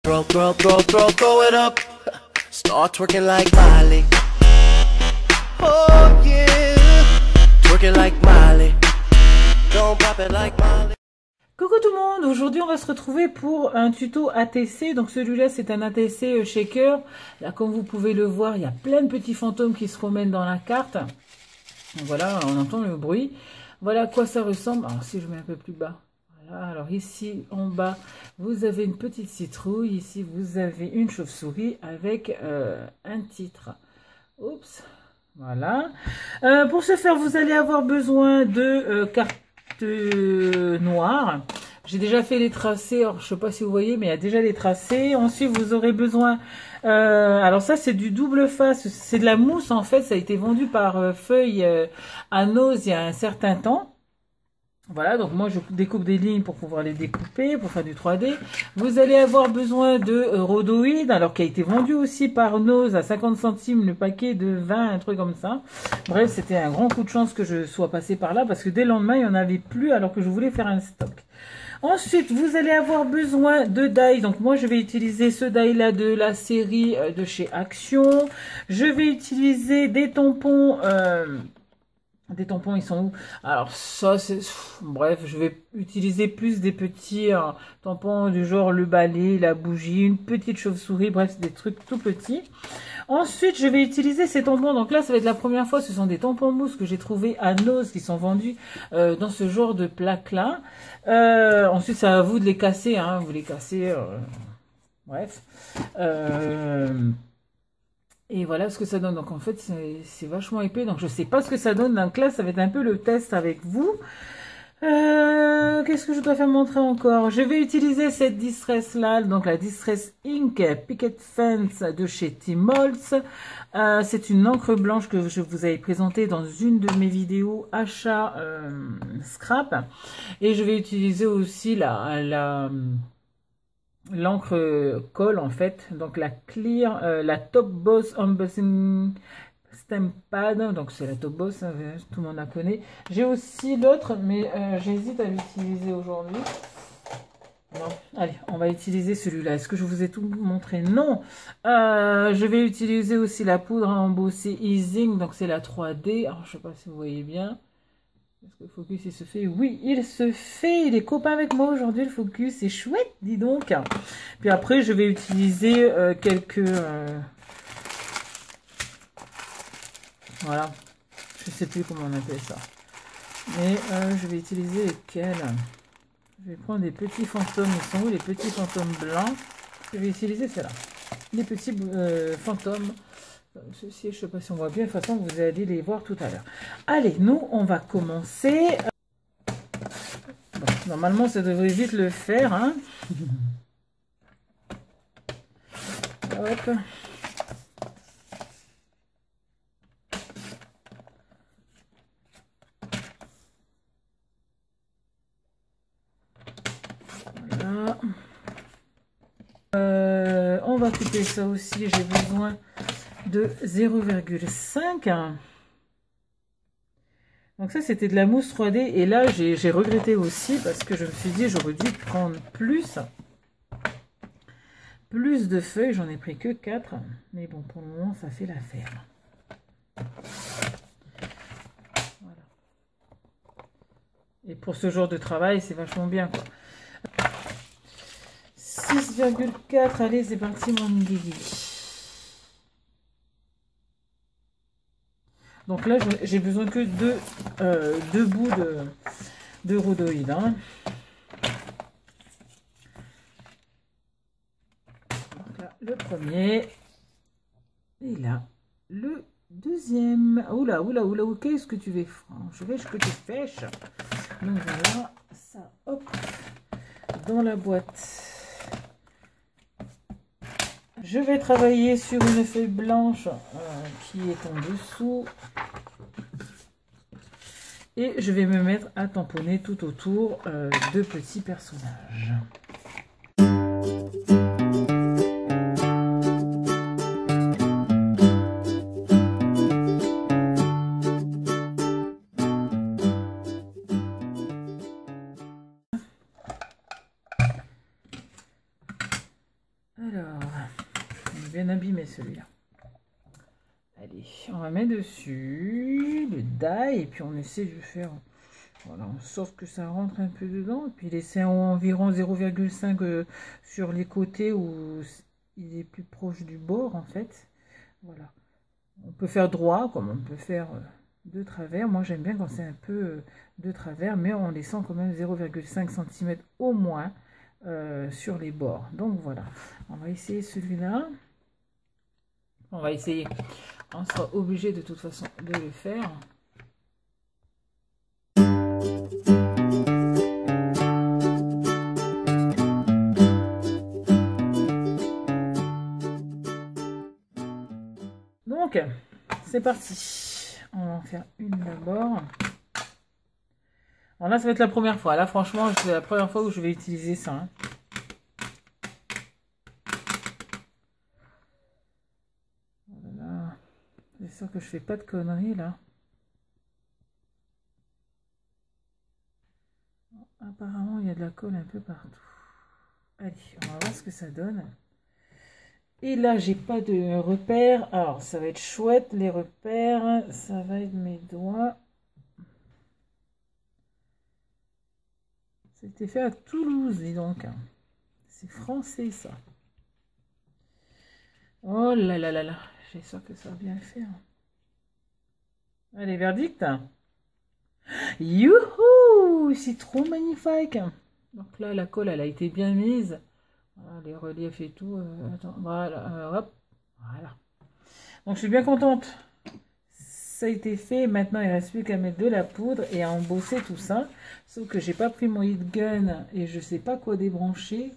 Throw it up. Start twerking like Miley. Oh yeah. Twerking like Miley. Don't pop it like Miley. Coucou tout le monde, aujourd'hui on va se retrouver pour un tuto ATC. Donc celui-là c'est un ATC shaker. Là comme vous pouvez le voir, il y a plein de petits fantômes qui se promènent dans la carte. Donc voilà, on entend le bruit. Voilà à quoi ça ressemble. Alors si je mets un peu plus bas. Voilà, alors ici en bas vous avez une petite citrouille. Ici vous avez une chauve-souris avec un titre. Oups, voilà. Pour ce faire vous allez avoir besoin de cartes noires. J'ai déjà fait les tracés, alors je sais pas si vous voyez, mais il y a déjà les tracés. Ensuite vous aurez besoin, alors ça c'est du double face, c'est de la mousse en fait, ça a été vendu par Feuille à Nose il y a un certain temps. Voilà, donc moi je découpe des lignes pour pouvoir les découper, pour faire du 3D. Vous allez avoir besoin de rhodoïdes, alors qui a été vendu aussi par Nose à 50 centimes le paquet de 20, un truc comme ça. Bref, c'était un grand coup de chance que je sois passé par là, parce que dès le lendemain, il n'y en avait plus, alors que je voulais faire un stock. Ensuite, vous allez avoir besoin de die. Donc moi, je vais utiliser ce die là de la série de chez Action. Je vais utiliser des tampons... Des tampons, ils sont où? Alors ça, c'est... Bref, je vais utiliser plus des petits tampons du genre le balai, la bougie, une petite chauve-souris, bref, des trucs tout petits. Ensuite, je vais utiliser ces tampons. Donc là, ça va être la première fois. Ce sont des tampons mousse que j'ai trouvé à Nose qui sont vendus dans ce genre de plaque-là. Ensuite, c'est à vous de les casser. Hein, vous les cassez. Bref. Et voilà ce que ça donne. Donc en fait c'est vachement épais. Donc je sais pas ce que ça donne. Donc là ça va être un peu le test avec vous. Qu'est-ce que je dois faire montrer encore? Je vais utiliser cette Distress là. Donc la Distress Ink Picket Fence de chez Tmolts. C'est une encre blanche que je vous avais présentée dans une de mes vidéos achat scrap. Et je vais utiliser aussi l'encre colle en fait, donc la clear, la Top Boss Embossing Stamp Pad, donc c'est la Top Boss, hein, tout le monde la connaît. J'ai aussi l'autre, mais j'hésite à l'utiliser aujourd'hui. Non, allez, on va utiliser celui-là. Est-ce que je vous ai tout montré? Non. Je vais utiliser aussi la poudre à embosser Easing, donc c'est la 3D. Alors je sais pas si vous voyez bien. Est-ce que le focus il se fait? Oui, il se fait. Il est copain avec moi aujourd'hui, le focus. C'est chouette, dis donc. Puis après, je vais utiliser quelques... voilà. Je sais plus comment on appelle ça. Mais je vais utiliser lesquels? Je vais prendre des petits fantômes. Ils sont où les petits fantômes blancs? Je vais utiliser ceux-là. Les petits fantômes. Ceci, je ne sais pas si on voit bien. De toute façon, vous allez les voir tout à l'heure. Allez, nous, on va commencer. Bon, normalement, ça devrait vite le faire. Hein. Hop. Voilà. On va couper ça aussi. J'ai besoin de 0,5. Donc ça c'était de la mousse 3D et là j'ai regretté aussi parce que je me suis dit j'aurais dû prendre plus de feuilles. J'en ai pris que 4, mais bon pour le moment ça fait l'affaire. Voilà. Et pour ce genre de travail c'est vachement bien quoi. 6,4, allez c'est parti mon Lily. Donc là, j'ai besoin que deux bouts de rhodoïdes. Hein. Donc là, le premier. Et là, le deuxième. Oula, oula, oula, qu'est-ce que tu fais, je vais que tu fèches. Donc voilà, ça, hop, dans la boîte. Je vais travailler sur une feuille blanche qui est en dessous. Et je vais me mettre à tamponner tout autour de petits personnages. Alors, on est bien abîmé celui-là. Allez, on va mettre dessus le die et puis on essaie de faire, voilà, en sorte que ça rentre un peu dedans. Et puis laisser environ 0,5 sur les côtés où il est plus proche du bord en fait. Voilà. On peut faire droit comme on peut faire de travers. Moi j'aime bien quand c'est un peu de travers, mais en laissant quand même 0,5 cm au moins sur les bords. Donc voilà, on va essayer celui-là. On va essayer. On sera obligé de toute façon de le faire. Donc, c'est parti. On va en faire une d'abord. Alors là, ça va être la première fois. Là, franchement, c'est la première fois où je vais utiliser ça. Hein. Voilà. J'espère que je fais pas de conneries là. Apparemment, il y a de la colle un peu partout. Allez, on va voir ce que ça donne. Et là, j'ai pas de repères. Alors, ça va être chouette, les repères. Ça va être mes doigts. Ça a été fait à Toulouse, dis donc. C'est français, ça. Oh là là là là. J'espère que ça va bien le faire. Allez, verdict. Youhou! C'est trop magnifique. Donc là, la colle, elle a été bien mise. Voilà, les reliefs et tout. Attends, voilà, hop, voilà. Donc je suis bien contente. Ça a été fait. Maintenant, il ne reste plus qu'à mettre de la poudre et à embosser tout ça. Sauf que j'ai pas pris mon heat gun et je sais pas quoi débrancher.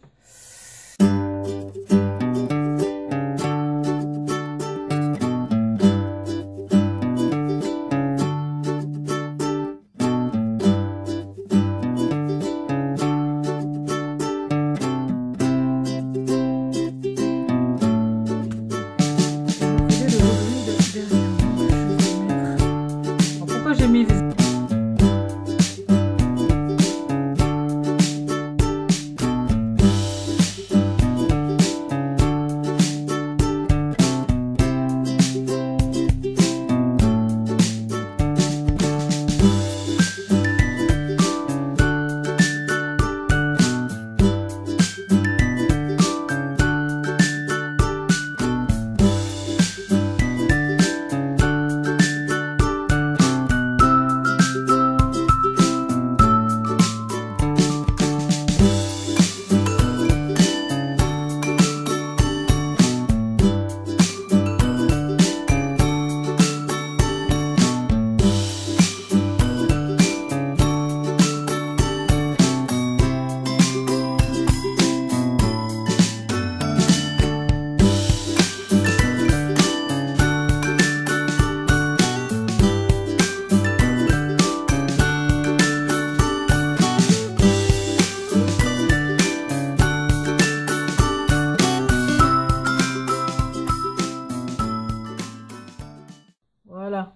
Voilà.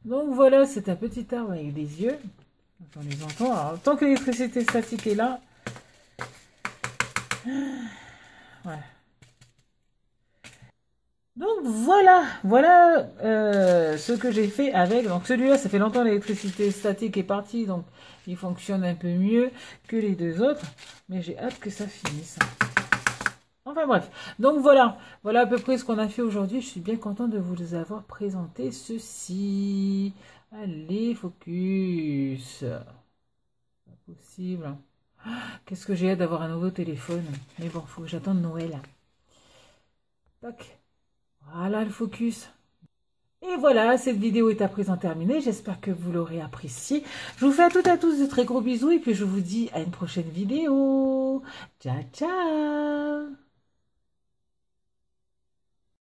Donc voilà, c'est un petit arbre avec des yeux. On les entend. Alors, tant que l'électricité statique est là. Ouais. Donc voilà, voilà ce que j'ai fait avec. Donc celui-là, ça fait longtemps l'électricité statique est partie, donc il fonctionne un peu mieux que les deux autres. Mais j'ai hâte que ça finisse. Enfin bref, donc voilà, voilà à peu près ce qu'on a fait aujourd'hui. Je suis bien contente de vous avoir présenté ceci. Allez, focus. Pas possible. Qu'est-ce que j'ai hâte d'avoir un nouveau téléphone. Mais bon, faut que j'attende Noël. Tac. Voilà le focus. Et voilà, cette vidéo est à présent terminée. J'espère que vous l'aurez appréciée. Je vous fais à toutes et à tous de très gros bisous. Et puis je vous dis à une prochaine vidéo. Ciao, ciao.